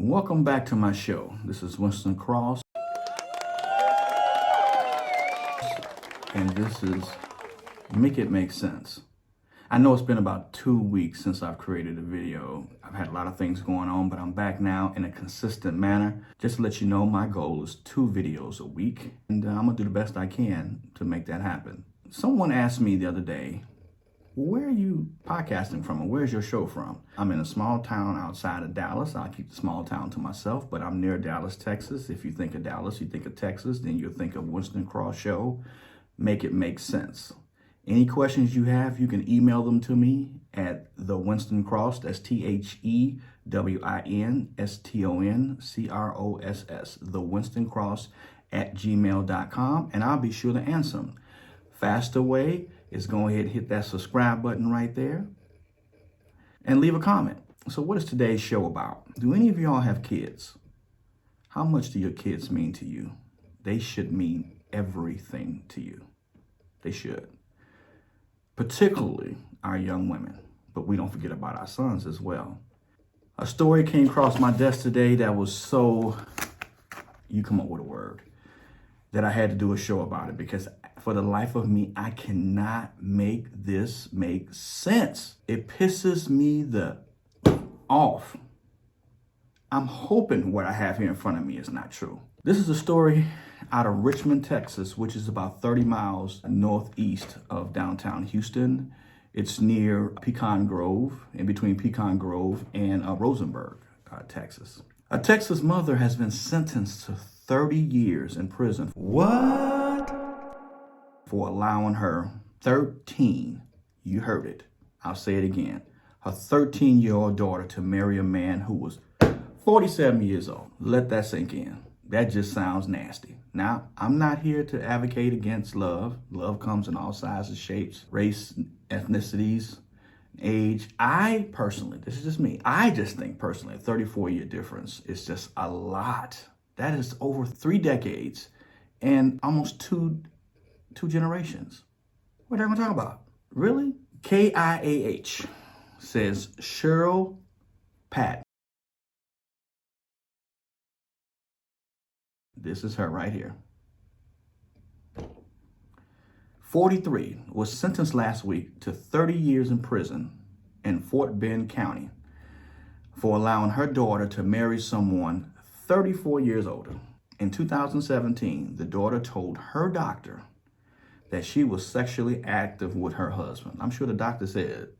Welcome back to my show. This is Winston Cross, and this is Make It Make Sense. I know it's been about 2 weeks since I've created a video. I've had a lot of things going on, but I'm back now in a consistent manner. Just to let you know, my goal is 2 videos a week, and I'm gonna do the best I can to make that happen. Someone asked me the other day, where are you podcasting from, and where's your show from? I'm in a small town outside of Dallas. I'll keep the small town to myself, but I'm near Dallas, Texas. If you think of Dallas, you think of Texas, then you'll think of Winston Cross Show. Make it make sense. Any questions you have, you can email them to me at the Winston Cross, that's TheWinstoncross, the Winston Cross at gmail.com, and I'll be sure to answer them. Faster way is go ahead and hit that subscribe button right there and leave a comment. So what is today's show about? Do any of y'all have kids? How much do your kids mean to you? They should mean everything to you. They should. Particularly our young women, but we don't forget about our sons as well. A story came across my desk today that was so, you come up with a word, that I had to do a show about it because for the life of me, I cannot make this make sense. It pisses me the off. I'm hoping what I have here in front of me is not true. This is a story out of Richmond, Texas, which is about 30 miles northeast of downtown Houston. It's near Pecan Grove, in between Pecan Grove and Rosenberg, Texas. A Texas mother has been sentenced to 30 years in prison. What? For allowing her 13, you heard it, I'll say it again, her 13-year-old daughter to marry a man who was 47 years old. Let that sink in. That just sounds nasty. Now, I'm not here to advocate against love. Love comes in all sizes, shapes, race, ethnicities, age. I personally, this is just me, I just think personally, a 34-year difference is just a lot. That is over 3 decades and almost two generations. What are we talking about? Really? KIAH says Cheryl Pat. This is her right here. 43, was sentenced last week to 30 years in prison in Fort Bend County for allowing her daughter to marry someone 34 years older. In 2017, the daughter told her doctor that she was sexually active with her husband. I'm sure the doctor said,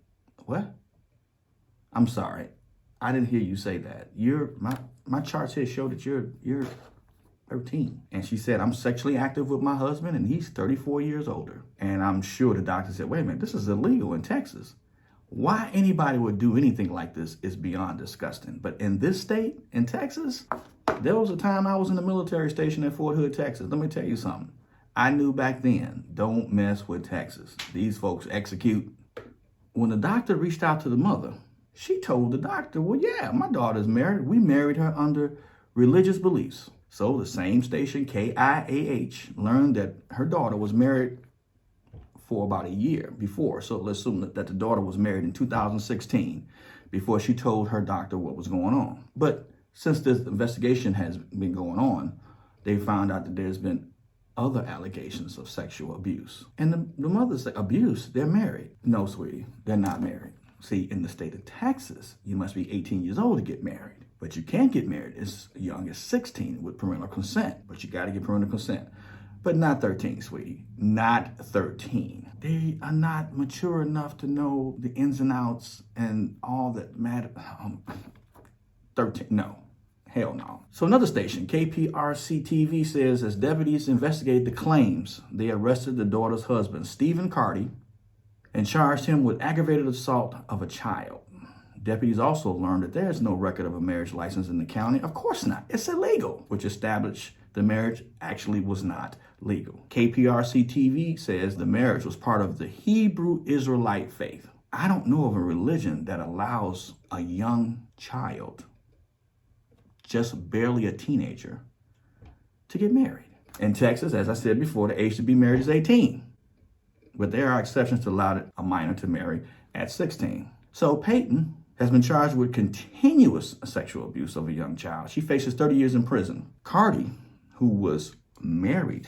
what? I'm sorry, I didn't hear you say that. My charts here show that you're 13. And she said, I'm sexually active with my husband and he's 34 years older. And I'm sure the doctor said, wait a minute, this is illegal in Texas. Why anybody would do anything like this is beyond disgusting. But in this state, in Texas, there was a time I was in the military station at Fort Hood, Texas. Let me tell you something. I knew back then, don't mess with Texas. These folks execute. When the doctor reached out to the mother, she told the doctor, well, yeah, my daughter's married. We married her under religious beliefs. So the same station, KIAH, learned that her daughter was married for about a year before. So let's assume that the daughter was married in 2016 before she told her doctor what was going on. But since this investigation has been going on, they found out that there's been other allegations of sexual abuse. And the mother said, abuse? They're married. No, sweetie, they're not married. See, in the state of Texas, you must be 18 years old to get married. But you can't get married as young as 16 with parental consent. But you got to get parental consent. But not 13, sweetie. Not 13. They are not mature enough to know the ins and outs and all that matter. 13, no. Hell no. So another station, KPRC-TV, says as deputies investigated the claims, they arrested the daughter's husband, Stephen Carty, and charged him with aggravated assault of a child. Deputies also learned that there is no record of a marriage license in the county. Of course not. It's illegal, which established the marriage actually was not legal. KPRC-TV says the marriage was part of the Hebrew Israelite faith. I don't know of a religion that allows a young child, just barely a teenager, to get married. In Texas, as I said before, the age to be married is 18. But there are exceptions to allow a minor to marry at 16. So Peyton has been charged with continuous sexual abuse of a young child. She faces 30 years in prison. Cardi, who was married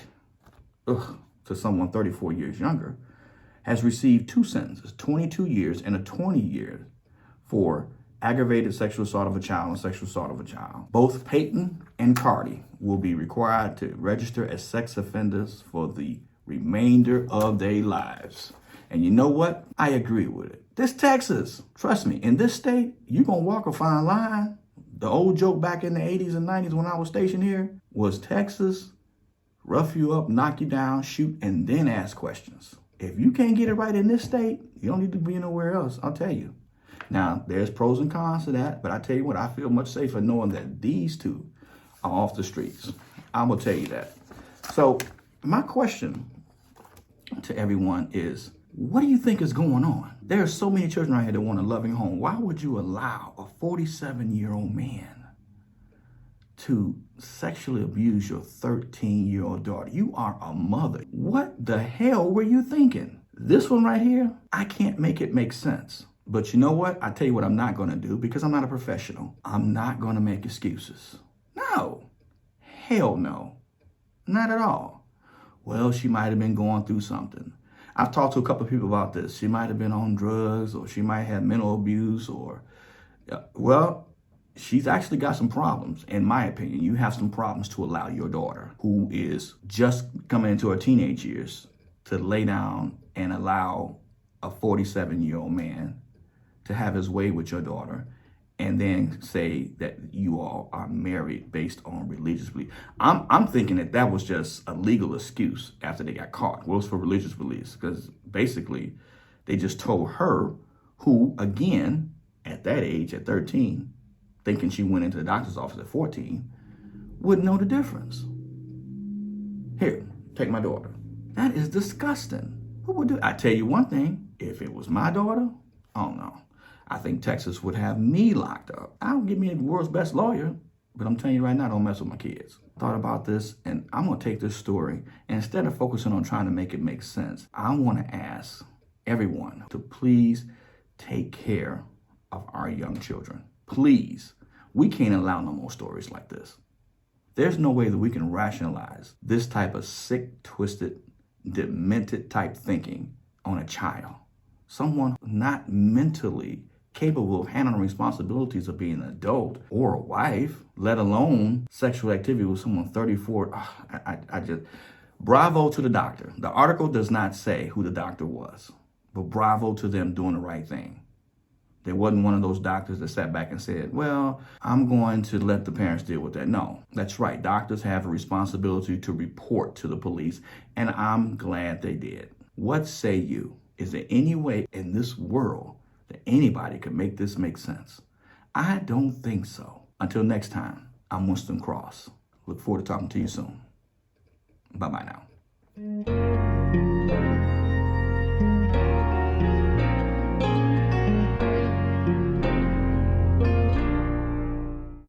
to someone 34 years younger, has received 2 sentences, 22 years and a 20 years for aggravated sexual assault of a child and sexual assault of a child. Both Peyton and Cardi will be required to register as sex offenders for the remainder of their lives. And you know what? I agree with it. This Texas, trust me, in this state, you're going to walk a fine line. The old joke back in the 80s and 90s when I was stationed here was Texas, rough you up, knock you down, shoot, and then ask questions. If you can't get it right in this state, you don't need to be nowhere else, I'll tell you. Now, there's pros and cons to that, but I tell you what, I feel much safer knowing that these two are off the streets. I'm going to tell you that. So my question to everyone is, what do you think is going on? There are so many children out here that want a loving home. Why would you allow a 47-year-old man to sexually abuse your 13-year-old daughter? You are a mother. What the hell were you thinking? This one right here, I can't make it make sense. But you know what? I tell you what I'm not going to do, because I'm not a professional. I'm not going to make excuses. No. Hell no. Not at all. Well, she might have been going through something. I've talked to a couple of people about this. She might have been on drugs, or she might have mental abuse, or, well, she's actually got some problems. In my opinion, you have some problems to allow your daughter, who is just coming into her teenage years, to lay down and allow a 47-year-old man to have his way with your daughter, and then say that you all are married based on religious belief. I'm thinking that was just a legal excuse after they got caught. Well, it was for religious beliefs, because basically they just told her, who, again, at that age, at 13, thinking she went into the doctor's office at 14, wouldn't know the difference. Here, take my daughter. That is disgusting. Who would do it? I tell you one thing, if it was my daughter, oh no. I think Texas would have me locked up. I don't give me the world's best lawyer, but I'm telling you right now, don't mess with my kids. Thought about this, and I'm gonna take this story, and instead of focusing on trying to make it make sense, I wanna ask everyone to please take care of our young children. Please. We can't allow no more stories like this. There's no way that we can rationalize this type of sick, twisted, demented type thinking on a child. Someone not mentally capable of handling responsibilities of being an adult or a wife, let alone sexual activity with someone 34. I just, bravo to the doctor. The article does not say who the doctor was, but bravo to them doing the right thing. There wasn't one of those doctors that sat back and said, well, I'm going to let the parents deal with that. No, that's right. Doctors have a responsibility to report to the police, and I'm glad they did. What say you? Is there any way in this world that anybody could make this make sense? I don't think so. Until next time, I'm Winston Cross. Look forward to talking to you soon. Bye-bye now.